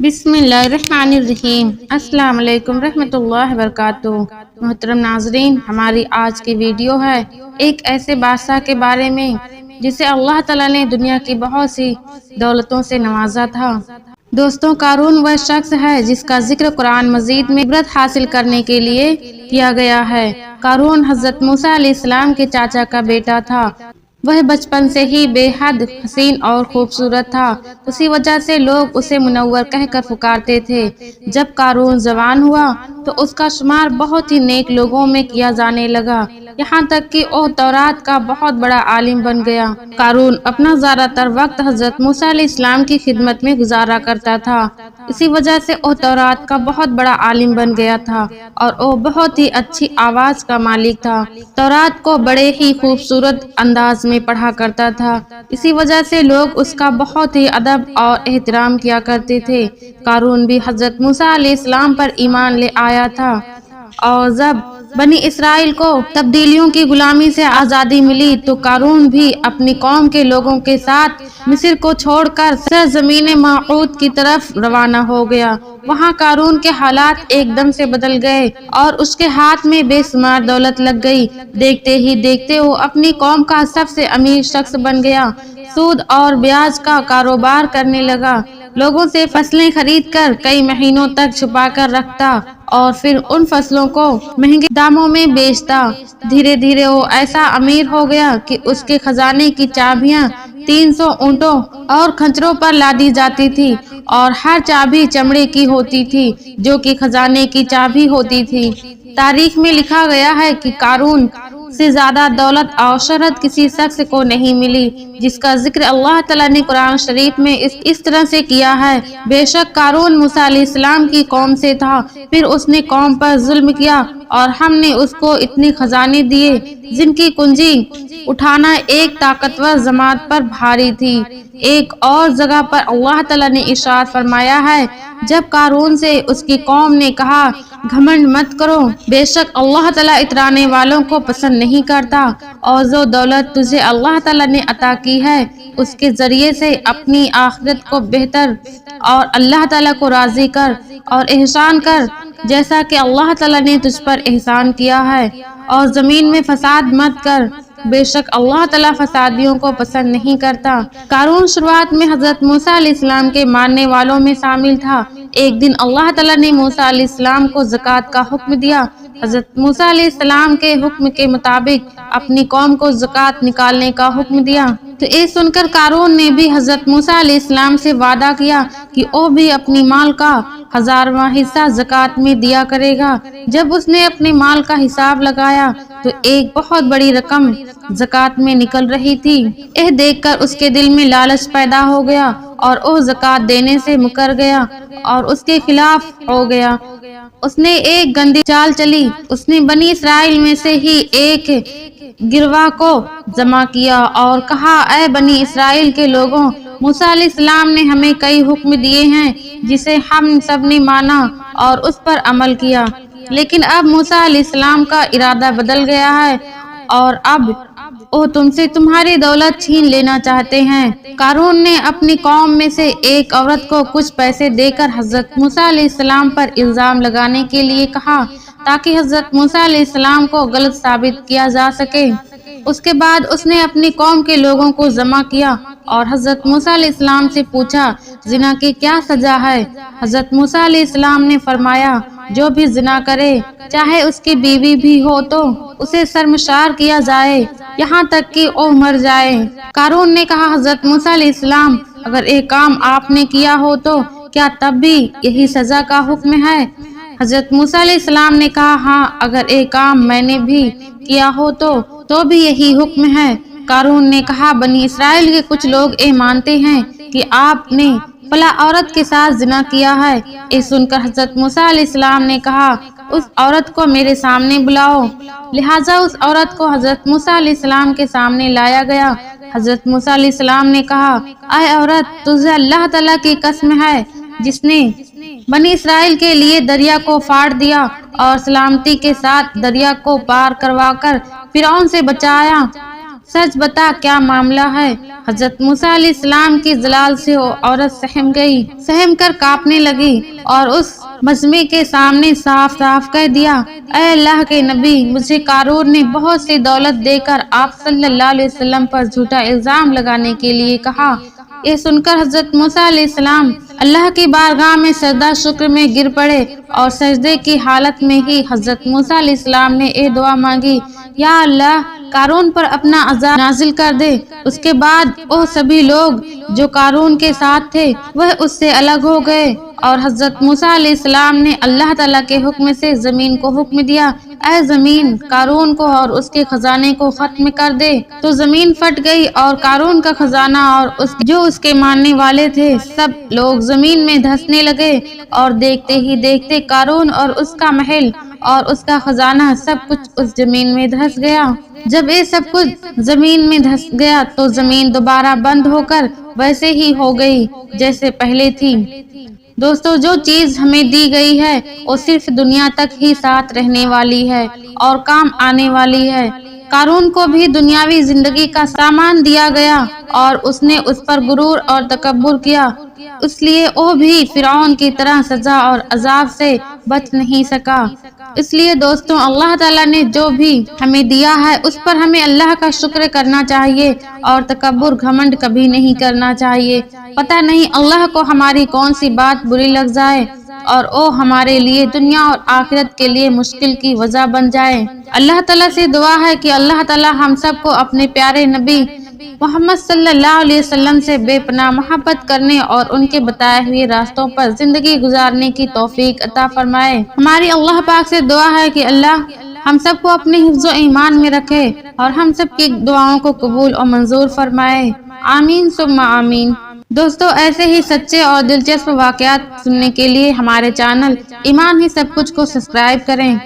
بسم اللہ الرحمن الرحیم۔ السلام علیکم رحمۃ اللہ وبرکاتہ۔ محترم ناظرین، ہماری آج کی ویڈیو ہے ایک ایسے بادشاہ کے بارے میں جسے اللہ تعالیٰ نے دنیا کی بہت سی دولتوں سے نوازا تھا۔ دوستوں، قارون وہ شخص ہے جس کا ذکر قرآن مجید میں عبرت حاصل کرنے کے لیے کیا گیا ہے۔ قارون حضرت موسیٰ علیہ السلام کے چاچا کا بیٹا تھا۔ وہ بچپن سے ہی بے حد حسین اور خوبصورت تھا، اسی وجہ سے لوگ اسے منور کہہ کر پکارتے تھے۔ جب قارون جوان ہوا تو اس کا شمار بہت ہی نیک لوگوں میں کیا جانے لگا، یہاں تک کہ وہ تورات کا بہت بڑا عالم بن گیا۔ قارون اپنا زیادہ تر وقت حضرت موسیٰ علیہ السلام کی خدمت میں گزارا کرتا تھا، اسی وجہ سے وہ تورات کا بہت بڑا عالم بن گیا تھا اور وہ بہت ہی اچھی آواز کا مالک تھا۔ تورات کو بڑے ہی خوبصورت انداز میں پڑھا کرتا تھا، اسی وجہ سے لوگ اس کا بہت ہی ادب اور احترام کیا کرتے تھے۔ قارون بھی حضرت موسیٰ علیہ السلام پر ایمان لے آیا تھا، اور جب بنی اسرائیل کو تبدیلیوں کی غلامی سے آزادی ملی تو قارون بھی اپنی قوم کے لوگوں کے ساتھ مصر کو چھوڑ کر سرزمین موعود کی طرف روانہ ہو گیا۔ وہاں قارون کے حالات ایک دم سے بدل گئے اور اس کے ہاتھ میں بے شمار دولت لگ گئی۔ دیکھتے ہی دیکھتے وہ اپنی قوم کا سب سے امیر شخص بن گیا۔ سود اور بیاج کا کاروبار کرنے لگا، لوگوں سے فصلیں خرید کر کئی مہینوں تک چھپا کر رکھتا اور پھر ان فصلوں کو مہنگے داموں میں بیچتا۔ دھیرے دھیرے وہ ایسا امیر ہو گیا کہ اس کے خزانے کی چابیاں 300 اونٹوں اور خنجروں پر لادی جاتی تھی، اور ہر چابی چمڑے کی ہوتی تھی جو کہ خزانے کی چابی ہوتی تھی۔ تاریخ میں لکھا گیا ہے کہ قارون سے زیادہ دولت اور شہرت کسی شخص کو نہیں ملی، جس کا ذکر اللہ تعالیٰ نے قرآن شریف میں اس طرح سے کیا ہے: بے شک قارون موسیٰ علیہ السلام کی قوم سے تھا، پھر اس نے قوم پر ظلم کیا اور ہم نے اس کو اتنے خزانے دیے جن کی کنجی اٹھانا ایک طاقتور جماعت پر بھاری تھی۔ ایک اور جگہ پر اللہ تعالیٰ نے ارشاد فرمایا ہے: جب قارون سے اس کی قوم نے کہا گھمنڈ مت کرو، بے شک اللہ تعالیٰ اترانے والوں کو پسند نہیں کرتا، اور جو دولت تجھے اللہ تعالیٰ نے عطا کی ہے اس کے ذریعے سے اپنی آخرت کو بہتر اور اللہ تعالیٰ کو راضی کر اور احسان کر جیسا کہ اللہ تعالیٰ نے تجھ پر احسان کیا ہے، اور زمین میں فساد مت کر، بے شک اللہ تعالیٰ فسادیوں کو پسند نہیں کرتا۔ قارون شروعات میں حضرت موسیٰ علیہ السلام کے ماننے والوں میں شامل تھا۔ ایک دن اللہ تعالیٰ نے موسیٰ علیہ السلام کو زکوٰۃ کا حکم دیا۔ حضرت موسیٰ علیہ السلام کے حکم کے مطابق اپنی قوم کو زکوٰۃ نکالنے کا حکم دیا، تو یہ سن کر قارون نے بھی حضرت موسیٰ علیہ السلام سے وعدہ کیا کہ وہ بھی اپنی مال کا 1000واں حصہ زکوٰۃ میں دیا کرے گا۔ جب اس نے اپنے مال کا حساب لگایا تو ایک بہت بڑی رقم زکوٰۃ میں نکل رہی تھی۔ یہ دیکھ کر اس کے دل میں لالچ پیدا ہو گیا اور وہ زکوٰۃ دینے سے مکر گیا اور اس کے خلاف ہو گیا۔ اس نے ایک گندی چال چلی، اس نے بنی اسرائیل میں سے ہی ایک گروہ کو جمع کیا اور کہا: اے بنی اسرائیل کے لوگوں، موسیٰ علیہ السلام نے ہمیں کئی حکم دیے ہیں جسے ہم سب نے مانا اور اس پر عمل کیا، لیکن اب موسیٰ علیہ السلام کا ارادہ بدل گیا ہے اور اب وہ تم سے تمہاری دولت چھین لینا چاہتے ہیں۔ قارون نے اپنی قوم میں سے ایک عورت کو کچھ پیسے دے کر حضرت موسیٰ علیہ السلام پر الزام لگانے کے لیے کہا تاکہ حضرت موسیٰ علیہ السلام کو غلط ثابت کیا جا سکے۔ اس کے بعد اس نے اپنی قوم کے لوگوں کو جمع کیا اور حضرت موسیٰ علیہ السلام سے پوچھا: زنا کی کیا سزا ہے؟ حضرت موسیٰ علیہ السلام نے فرمایا: جو بھی زنا کرے، چاہے اس کی بیوی بھی ہو، تو اسے شرمسار کیا جائے یہاں تک کہ وہ مر جائے۔ قارون نے کہا: حضرت موسیٰ علیہ السلام، اگر ایک کام آپ نے کیا ہو تو کیا تب بھی یہی سزا کا حکم ہے؟ حضرت موسیٰ علیہ السلام نے کہا: ہاں، اگر ایک کام میں نے بھی کیا ہو تو بھی یہی حکم ہے۔ قارون نے کہا: بنی اسرائیل کے کچھ لوگ یہ مانتے ہیں کہ آپ نے فلاں عورت کے ساتھ زنا کیا ہے۔ یہ سن کر حضرت موسیٰ علیہ السلام نے کہا: اس عورت کو میرے سامنے بلاؤ۔ لہٰذا اس عورت کو حضرت موسیٰ علیہ السلام کے سامنے لایا گیا۔ حضرت موسیٰ علیہ السلام نے کہا: اے عورت، تجھے اللہ تعالیٰ کی قسم ہے جس نے بنی اسرائیل کے لیے دریا کو پھاڑ دیا اور سلامتی کے ساتھ دریا کو پار کروا کر فرعون سے بچایا، سچ بتا کیا معاملہ ہے؟ حضرت موسیٰ علیہ السلام کی جلال سے وہ عورت سہم گئی، سہم کر کانپنے لگی اور اس مجمع کے سامنے صاف صاف کہہ دیا، اے اللہ کے نبی، مجھے قارون نے بہت سی دولت دے کر آپ صلی اللہ علیہ وسلم پر جھوٹا الزام لگانے کے لیے کہا۔ یہ سن کر حضرت موسیٰ علیہ السلام اللہ کی بارگاہ میں سجدہ شکر میں گر پڑے اور سجدے کی حالت میں ہی حضرت موسیٰ علیہ السلام نے یہ دعا مانگی، یا اللہ، قارون پر اپنا عذاب نازل کر دے۔ اس کے بعد وہ سبھی لوگ جو قارون کے ساتھ تھے وہ اس سے الگ ہو گئے اور حضرت موسیٰ علیہ السلام نے اللہ تعالیٰ کے حکم سے زمین کو حکم دیا، اے زمین، قارون کو اور اس کے خزانے کو ختم کر دے۔ تو زمین پھٹ گئی اور قارون کا خزانہ اور جو اس کے ماننے والے تھے سب لوگ زمین میں دھنسنے لگے، اور دیکھتے ہی دیکھتے قارون اور اس کا محل اور اس کا خزانہ سب کچھ اس زمین میں دھس گیا۔ جب یہ سب کچھ زمین میں دھس گیا تو زمین دوبارہ بند ہو کر ویسے ہی ہو گئی جیسے پہلے تھی۔ دوستو، جو چیز ہمیں دی گئی ہے وہ صرف دنیا تک ہی ساتھ رہنے والی ہے اور کام آنے والی ہے۔ قارون کو بھی دنیاوی زندگی کا سامان دیا گیا اور اس نے اس پر غرور اور تکبر کیا، اس لیے وہ بھی فرعون کی طرح سزا اور عذاب سے بچ نہیں سکا۔ اس لیے دوستوں، اللہ تعالیٰ نے جو بھی ہمیں دیا ہے اس پر ہمیں اللہ کا شکر کرنا چاہیے اور تکبر گھمنڈ کبھی نہیں کرنا چاہیے۔ پتہ نہیں اللہ کو ہماری کون سی بات بری لگ جائے اور وہ ہمارے لیے دنیا اور آخرت کے لیے مشکل کی وجہ بن جائے۔ اللہ تعالیٰ سے دعا ہے کہ اللہ تعالیٰ ہم سب کو اپنے پیارے نبی محمد صلی اللہ علیہ وسلم سے بے پناہ محبت کرنے اور ان کے بتائے ہوئے راستوں پر زندگی گزارنے کی توفیق عطا فرمائے۔ ہماری اللہ پاک سے دعا ہے کہ اللہ ہم سب کو اپنے حفظ و ایمان میں رکھے اور ہم سب کی دعاؤں کو قبول اور منظور فرمائے، آمین ثم آمین۔ دوستو، ایسے ہی سچے اور دلچسپ واقعات سننے کے لیے ہمارے چینل ایمان ہی سب کچھ کو سبسکرائب کریں۔